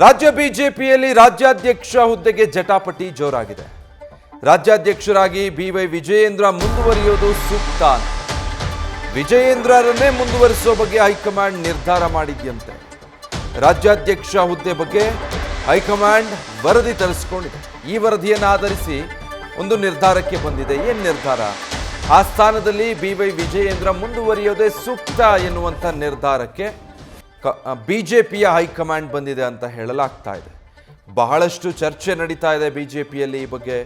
ರಾಜ್ಯ ಬಿಜೆಪಿಯಲ್ಲಿ ರಾಜ್ಯಾಧ್ಯಕ್ಷ ಹುದ್ದೆಗೆ ಜಟಾಪಟಿ ಜೋರಾಗಿದೆ. ರಾಜ್ಯಾಧ್ಯಕ್ಷರಾಗಿ ಬಿವೈ ವಿಜಯೇಂದ್ರ ಮುಂದುವರಿಯೋದು ಸೂಕ್ತ. ವಿಜಯೇಂದ್ರರನ್ನೇ ಮುಂದುವರಿಸುವ ಬಗ್ಗೆ ಹೈಕಮಾಂಡ್ ನಿರ್ಧಾರ ಮಾಡಿದ್ಯಂತೆ. ರಾಜ್ಯಾಧ್ಯಕ್ಷ ಹುದ್ದೆ ಬಗ್ಗೆ ಹೈಕಮಾಂಡ್ ವರದಿ ತರಿಸಿಕೊಂಡಿದೆ. ಈ ವರದಿಯನ್ನು ಆಧರಿಸಿ ಒಂದು ನಿರ್ಧಾರಕ್ಕೆ ಬಂದಿದೆ. ಏನು ನಿರ್ಧಾರ? ಆ ಸ್ಥಾನದಲ್ಲಿ ಬಿವೈ ವಿಜಯೇಂದ್ರ ಮುಂದುವರಿಯೋದೇ ಸೂಕ್ತ ಎನ್ನುವಂಥ ನಿರ್ಧಾರಕ್ಕೆ ಬಿಜೆಪಿಯ ಹೈಕಮಾಂಡ್ ಬಂದಿದೆ ಅಂತ ಹೇಳಲಾಗ್ತಾ ಇದೆ. ಬಹಳಷ್ಟು ಚರ್ಚೆ ನಡೀತಾ ಇದೆ ಬಿಜೆಪಿಯಲ್ಲಿ ಈ ಬಗ್ಗೆ.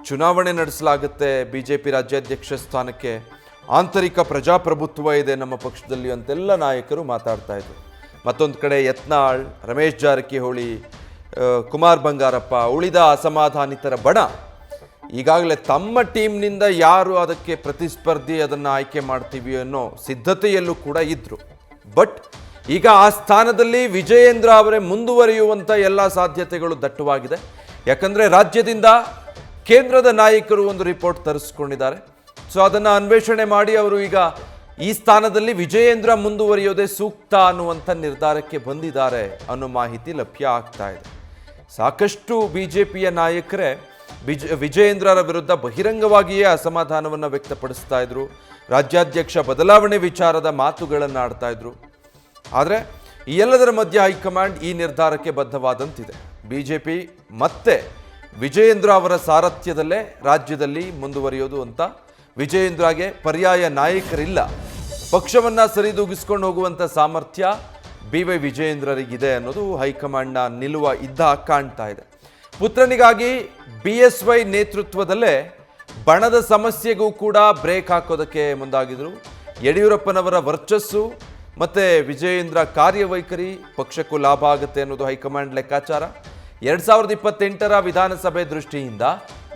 ಚುನಾವಣೆ ನಡೆಸಲಾಗುತ್ತೆ ಬಿಜೆಪಿ ರಾಜ್ಯಾಧ್ಯಕ್ಷ ಸ್ಥಾನಕ್ಕೆ, ಆಂತರಿಕ ಪ್ರಜಾಪ್ರಭುತ್ವ ಇದೆ ನಮ್ಮ ಪಕ್ಷದಲ್ಲಿ ಅಂತೆಲ್ಲ ನಾಯಕರು ಮಾತಾಡ್ತಾ ಇದ್ರು. ಮತ್ತೊಂದು ಕಡೆ ಯತ್ನಾಳ್, ರಮೇಶ್ ಜಾರಕಿಹೊಳಿ, ಕುಮಾರ್ ಬಂಗಾರಪ್ಪ, ಉಳಿದ ಅಸಮಾಧಾನಿತರ ಬಣ ಈಗಾಗಲೇ ತಮ್ಮ ಟೀಮ್ನಿಂದ ಯಾರು ಅದಕ್ಕೆ ಪ್ರತಿಸ್ಪರ್ಧಿ ಅದನ್ನು ಆಯ್ಕೆ ಮಾಡ್ತೀವಿ ಅನ್ನೋ ಸಿದ್ಧತೆಯಲ್ಲೂ ಕೂಡ ಇದ್ರು. ಬಟ್ ಈಗ ಆ ಸ್ಥಾನದಲ್ಲಿ ವಿಜಯೇಂದ್ರ ಅವರೇ ಮುಂದುವರಿಯುವಂಥ ಎಲ್ಲ ಸಾಧ್ಯತೆಗಳು ದಟ್ಟವಾಗಿದೆ. ಯಾಕಂದರೆ ರಾಜ್ಯದಿಂದ ಕೇಂದ್ರದ ನಾಯಕರು ಒಂದು ರಿಪೋರ್ಟ್ ತರಿಸ್ಕೊಂಡಿದ್ದಾರೆ. ಸೊ ಅದನ್ನು ಅನ್ವೇಷಣೆ ಮಾಡಿ ಅವರು ಈಗ ಈ ಸ್ಥಾನದಲ್ಲಿ ವಿಜಯೇಂದ್ರ ಮುಂದುವರಿಯೋದೇ ಸೂಕ್ತ ಅನ್ನುವಂಥ ನಿರ್ಧಾರಕ್ಕೆ ಬಂದಿದ್ದಾರೆ ಅನ್ನೋ ಮಾಹಿತಿ ಲಭ್ಯ ಆಗ್ತಾ ಇದೆ. ಸಾಕಷ್ಟು ಬಿಜೆಪಿಯ ನಾಯಕರೇ ವಿಜಯೇಂದ್ರರ ವಿರುದ್ಧ ಬಹಿರಂಗವಾಗಿಯೇ ಅಸಮಾಧಾನವನ್ನು ವ್ಯಕ್ತಪಡಿಸ್ತಾ ಇದ್ರು. ರಾಜ್ಯಾಧ್ಯಕ್ಷ ಬದಲಾವಣೆ ವಿಚಾರದ ಮಾತುಗಳನ್ನು ಆಡ್ತಾ ಇದ್ರು. ಆದರೆ ಈ ಎಲ್ಲದರ ಮಧ್ಯೆ ಹೈಕಮಾಂಡ್ ಈ ನಿರ್ಧಾರಕ್ಕೆ ಬದ್ಧವಾದಂತಿದೆ. ಬಿಜೆಪಿ ಮತ್ತೆ ವಿಜಯೇಂದ್ರ ಅವರ ಸಾರಥ್ಯದಲ್ಲೇ ರಾಜ್ಯದಲ್ಲಿ ಮುಂದುವರಿಯೋದು ಅಂತ. ವಿಜಯೇಂದ್ರಗೆ ಪರ್ಯಾಯ ನಾಯಕರಿಲ್ಲ. ಪಕ್ಷವನ್ನು ಸರಿದೂಗಿಸ್ಕೊಂಡು ಹೋಗುವಂಥ ಸಾಮರ್ಥ್ಯ ಬಿವೈ ವಿಜಯೇಂದ್ರರಿಗಿದೆ ಅನ್ನೋದು ಹೈಕಮಾಂಡ್ನ ನಿಲುವ ಇದ್ದ ಕಾಣ್ತಾ ಇದೆ. ಪುತ್ರನಿಗಾಗಿ BSY ನೇತೃತ್ವದಲ್ಲೇ ಬಣದ ಸಮಸ್ಯೆಗೂ ಕೂಡ ಬ್ರೇಕ್ ಹಾಕೋದಕ್ಕೆ ಮುಂದಾಗಿದ್ರು. ಯಡಿಯೂರಪ್ಪನವರ ವರ್ಚಸ್ಸು ಮತ್ತು ವಿಜಯೇಂದ್ರ ಕಾರ್ಯವೈಖರಿ ಪಕ್ಷಕ್ಕೂ ಲಾಭ ಆಗುತ್ತೆ ಅನ್ನೋದು ಹೈಕಮಾಂಡ್ ಲೆಕ್ಕಾಚಾರ. 2028ರ ವಿಧಾನಸಭೆ ದೃಷ್ಟಿಯಿಂದ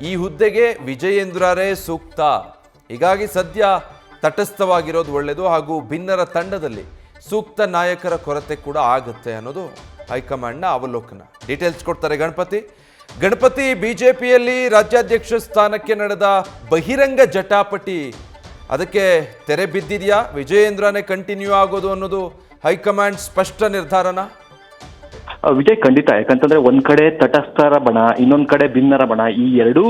ಈ ಹುದ್ದೆಗೆ ವಿಜಯೇಂದ್ರರೇ ಸೂಕ್ತ. ಹೀಗಾಗಿ ಸದ್ಯ ತಟಸ್ಥವಾಗಿರೋದು ಒಳ್ಳೆಯದು. ಹಾಗೂ ಭಿನ್ನರ ತಂಡದಲ್ಲಿ ಸೂಕ್ತ ನಾಯಕರ ಕೊರತೆ ಕೂಡ ಆಗುತ್ತೆ ಅನ್ನೋದು ಹೈಕಮಾಂಡ್ನ ಅವಲೋಕನ. ಡೀಟೇಲ್ಸ್ ಕೊಡ್ತಾರೆ ಗಣಪತಿ. ಬಿಜೆಪಿಯಲ್ಲಿ ರಾಜ್ಯಾಧ್ಯಕ್ಷ ಸ್ಥಾನಕ್ಕೆ ನಡೆದ ಬಹಿರಂಗ ಜಟಾಪಟಿ ಅದಕ್ಕೆ ತೆರೆ ಬಿದ್ದಿದೆಯಾ? ವಿಜಯೇಂದ್ರನೇ ಕಂಟಿನ್ಯೂ ಆಗೋದು ಅನ್ನೋದು ಹೈಕಮಾಂಡ್ ಸ್ಪಷ್ಟ ನಿರ್ಧಾರನ? ವಿಜಯ್, ಖಂಡಿತ. ಯಾಕಂತಂದ್ರೆ ಒಂದ್ ಕಡೆ ತಟಸ್ಥರ ಬಣ, ಇನ್ನೊಂದ್ ಕಡೆ ಭಿನ್ನರ ಬಣ, ಈ ಎರಡೂ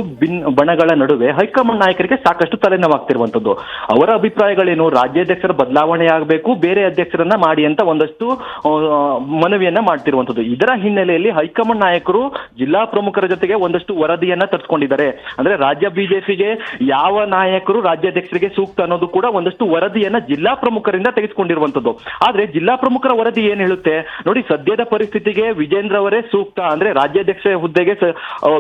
ಬಣಗಳ ನಡುವೆ ಹೈಕಮಾಂಡ್ ನಾಯಕರಿಗೆ ಸಾಕಷ್ಟು ತಲೆನೋವಾಗ್ತಿರುವಂತದ್ದು. ಅವರ ಅಭಿಪ್ರಾಯಗಳೇನು? ರಾಜ್ಯಾಧ್ಯಕ್ಷರ ಬದಲಾವಣೆ ಆಗಬೇಕು, ಬೇರೆ ಅಧ್ಯಕ್ಷರನ್ನ ಮಾಡಿ ಅಂತ ಒಂದಷ್ಟು ಮನವಿಯನ್ನ ಮಾಡ್ತಿರುವಂತದ್ದು. ಇದರ ಹಿನ್ನೆಲೆಯಲ್ಲಿ ಹೈಕಮಾಂಡ್ ನಾಯಕರು ಜಿಲ್ಲಾ ಪ್ರಮುಖರ ಜೊತೆಗೆ ಒಂದಷ್ಟು ವರದಿಯನ್ನ ತರಿಸ್ಕೊಂಡಿದ್ದಾರೆ. ಅಂದ್ರೆ ರಾಜ್ಯ ಬಿಜೆಪಿಗೆ ಯಾವ ನಾಯಕರು ರಾಜ್ಯಾಧ್ಯಕ್ಷರಿಗೆ ಸೂಕ್ತ ಅನ್ನೋದು ಕೂಡ ಒಂದಷ್ಟು ವರದಿಯನ್ನ ಜಿಲ್ಲಾ ಪ್ರಮುಖರಿಂದ ತೆಗೆದುಕೊಂಡಿರುವಂತದ್ದು. ಆದ್ರೆ ಜಿಲ್ಲಾ ಪ್ರಮುಖರ ವರದಿ ಏನ್ ಹೇಳುತ್ತೆ ನೋಡಿ, ಸದ್ಯದ ಪರಿಸ್ಥಿತಿಗೆ ವಿಜೇಂದ್ರ ಅವರೇ ಸೂಕ್ತ, ಅಂದ್ರೆ ರಾಜ್ಯಾಧ್ಯಕ್ಷ ಹುದ್ದೆಗೆ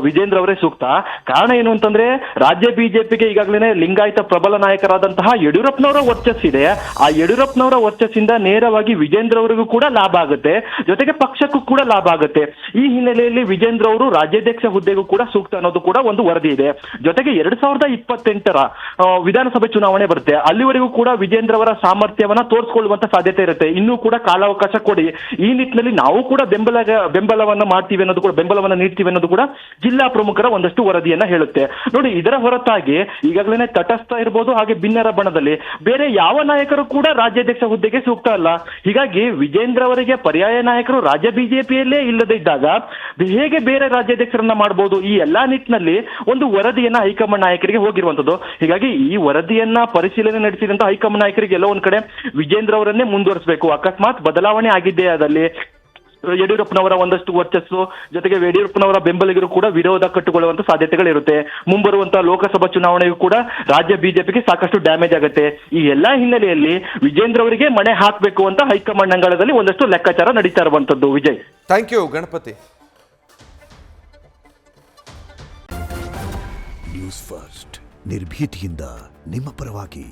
ವಿಜೇಂದ್ರ ಅವರೇ ಸೂಕ್ತ. ಕಾರಣ ಏನು ಅಂತಂದ್ರೆ ರಾಜ್ಯ ಬಿಜೆಪಿಗೆ ಈಗಾಗಲೇ ಲಿಂಗಾಯತ ಪ್ರಬಲ ನಾಯಕರಾದಂತಹ ಯಡಿಯೂರಪ್ಪನವರ ವರ್ಚಸ್ಸಿದೆ. ಆ ಯಡಿಯೂರಪ್ಪನವರ ವರ್ಚಸ್ಸಿಂದ ನೇರವಾಗಿ ವಿಜೇಂದ್ರ ಅವರಿಗೂ ಕೂಡ ಲಾಭ ಆಗುತ್ತೆ, ಜೊತೆಗೆ ಪಕ್ಷಕ್ಕೂ ಕೂಡ ಲಾಭ ಆಗುತ್ತೆ. ಈ ಹಿನ್ನೆಲೆಯಲ್ಲಿ ವಿಜೇಂದ್ರ ಅವರು ರಾಜ್ಯಾಧ್ಯಕ್ಷ ಹುದ್ದೆಗೂ ಕೂಡ ಸೂಕ್ತ ಅನ್ನೋದು ಕೂಡ ಒಂದು ವರದಿ ಇದೆ. ಜೊತೆಗೆ 2028ರ ವಿಧಾನಸಭೆ ಚುನಾವಣೆ ಬರುತ್ತೆ. ಅಲ್ಲಿವರೆಗೂ ಕೂಡ ವಿಜೇಂದ್ರ ಅವರ ಸಾಮರ್ಥ್ಯವನ್ನ ತೋರಿಸಿಕೊಳ್ಳುವಂತ ಸಾಧ್ಯತೆ ಇರುತ್ತೆ. ಇನ್ನೂ ಕೂಡ ಕಾಲಾವಕಾಶ ಕೊಡಿ. ಈ ನಿಟ್ಟಿನಲ್ಲಿ ನಾವು ಕೂಡ ಬೆಂಬಲವನ್ನ ಮಾಡ್ತೀವಿ ಅನ್ನೋದು ಕೂಡ, ಬೆಂಬಲವನ್ನ ನೀಡ್ತೀವಿ ಅನ್ನೋದು ಕೂಡ ಜಿಲ್ಲಾ ಪ್ರಮುಖರ ಒಂದಷ್ಟು ವರದಿಯನ್ನ ಹೇಳುತ್ತೆ. ನೋಡಿ, ಇದರ ಹೊರತಾಗಿ ಈಗಾಗಲೇ ತಟಸ್ಥ ಇರಬಹುದು, ಹಾಗೆ ಭಿನ್ನರ ಬಣದಲ್ಲಿ ಬೇರೆ ಯಾವ ನಾಯಕರು ಕೂಡ ರಾಜ್ಯಾಧ್ಯಕ್ಷ ಹುದ್ದೆಗೆ ಸೂಕ್ತ ಅಲ್ಲ. ಹೀಗಾಗಿ ವಿಜೇಂದ್ರ ಅವರಿಗೆ ಪರ್ಯಾಯ ನಾಯಕರು ರಾಜ್ಯ ಬಿಜೆಪಿಯಲ್ಲೇ ಇಲ್ಲದೆ ಇದ್ದಾಗ ಹೇಗೆ ಬೇರೆ ರಾಜ್ಯಾಧ್ಯಕ್ಷರನ್ನ ಮಾಡಬಹುದು? ಈ ಎಲ್ಲಾ ನಿಟ್ಟಿನಲ್ಲಿ ಒಂದು ವರದಿಯನ್ನ ಹೈಕಮಾಂಡ್ ನಾಯಕರಿಗೆ ಹೋಗಿರುವಂತದ್ದು. ಹೀಗಾಗಿ ಈ ವರದಿಯನ್ನ ಪರಿಶೀಲನೆ ನಡೆಸಿದಂತ ಹೈಕಮಾಂಡ್ ನಾಯಕರಿಗೆ ಎಲ್ಲೋ ಒಂದ್ ಕಡೆ ವಿಜೇಂದ್ರ ಅವರನ್ನೇ ಮುಂದುವರಿಸಬೇಕು. ಅಕಸ್ಮಾತ್ ಬದಲಾವಣೆ ಆಗಿದ್ದೇ ಅದಲ್ಲಿ ಯಡಿಯೂರಪ್ಪನವರ ಒಂದಷ್ಟು ವರ್ಚಸ್ಸು, ಜೊತೆಗೆ ಯಡಿಯೂರಪ್ಪನವರ ಬೆಂಬಲಿಗರು ಕೂಡ ವಿರೋಧ ಕಟ್ಟಿಕೊಳ್ಳುವಂತ ಸಾಧ್ಯತೆಗಳಿರುತ್ತೆ. ಮುಂಬರುವಂತಹ ಲೋಕಸಭಾ ಚುನಾವಣೆಗೂ ಕೂಡ ರಾಜ್ಯ ಬಿಜೆಪಿಗೆ ಸಾಕಷ್ಟು ಡ್ಯಾಮೇಜ್ ಆಗುತ್ತೆ. ಈ ಎಲ್ಲಾ ಹಿನ್ನೆಲೆಯಲ್ಲಿ ವಿಜೇಂದ್ರ ಅವರಿಗೆ ಮಣೆ ಹಾಕಬೇಕು ಅಂತ ಹೈಕಮಾಂಡ್ ಅಂಗಳದಲ್ಲಿ ಒಂದಷ್ಟು ಲೆಕ್ಕಾಚಾರ ನಡೀತಾ ಇರುವಂತದ್ದು. Vijay, thank you Ganapati. News First, ನಿರ್ಭೀತಿಯಿಂದ ನಿಮ್ಮ ಪರವಾಗಿ.